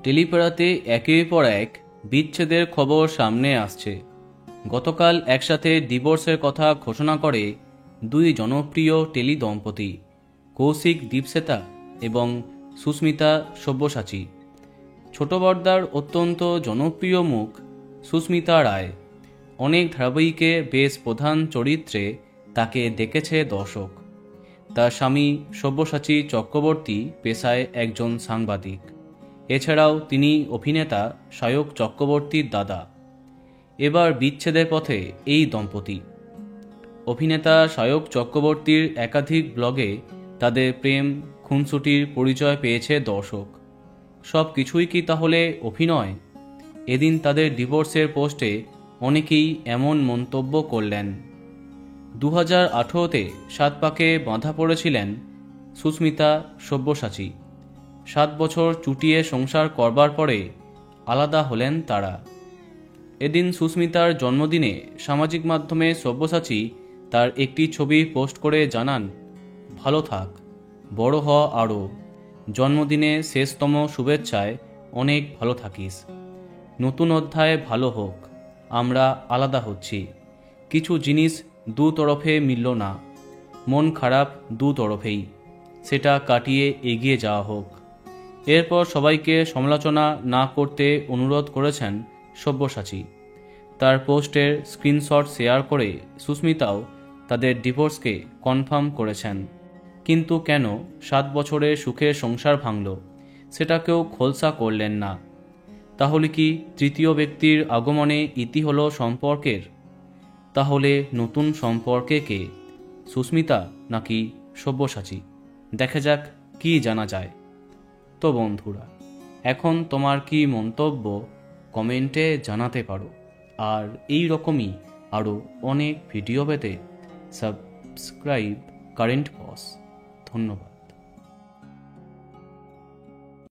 টেলিপাড়াতে একের পর এক বিচ্ছেদের খবর সামনে আসছে। গতকাল একসাথে ডিভোর্সের কথা ঘোষণা করে দুই জনপ্রিয় টেলি দম্পতি কৌশিক দীপসেতা এবং সুস্মিতা সব্যসাচী। ছোট বড়দার অত্যন্ত জনপ্রিয় মুখ সুস্মিতা রায়। অনেক ধারাবাহিকে বেশ প্রধান চরিত্রে তাকে দেখেছে দর্শক। তার স্বামী সব্যসাচী চক্রবর্তী পেশায় একজন সাংবাদিক। এছাড়াও তিনি অভিনেতা সায়ক চক্রবর্তীর দাদা। এবার বিচ্ছেদের পথে এই দম্পতি। অভিনেতা সায়ক চক্রবর্তীর একাধিক ব্লগে তাদের প্রেম খুনসুটির পরিচয় পেয়েছে দর্শক। সব কিছুই কি তাহলে অভিনয়? এদিন তাদের ডিভোর্সের পোস্টে অনেকেই এমন মন্তব্য করলেন। 2018-তে 7 পাকে বাঁধা পড়েছিলেন সুস্মিতা সব্যসাচী। 7 বছর চুটিয়ে সংসার করবার পরে আলাদা হলেন তারা। এদিন সুস্মিতার জন্মদিনে সামাজিক মাধ্যমে সব্যসাচী তার একটি ছবি পোস্ট করে জানান, ভালো থাক, বড় হ আরও, জন্মদিনে শেষতম শুভেচ্ছায় অনেক ভালো থাকিস, নতুন অধ্যায় ভালো হোক, আমরা আলাদা হচ্ছি, কিছু জিনিস দু তরফে মিলল না, মন খারাপ দু তরফেই, সেটা কাটিয়ে এগিয়ে যাওয়া হোক। এরপর সবাইকে সমালোচনা না করতে অনুরোধ করেছেন সব্যসাচী। তার পোস্টের স্ক্রিনশট শেয়ার করে সুস্মিতাও তাদের ডিভোর্সকে কনফার্ম করেছেন। কিন্তু কেন 7 বছরের সুখের সংসার ভাঙল সেটা কেউ খোলসা করলেন না। তাহলে কি তৃতীয় ব্যক্তির আগমনে ইতি হলো সম্পর্কের? তাহলে নতুন সম্পর্কে কে, সুস্মিতা নাকি সব্যসাচী? দেখা যাক কি জানা যায়। তো বন্ধুরা, এখন তোমার কি মন্তব্য কমেন্টে জানাতে পারো। আর এই রকমই আরও অনেক ভিডিও পেতে সাবস্ক্রাইব কারেন্ট পজ। ধন্যবাদ।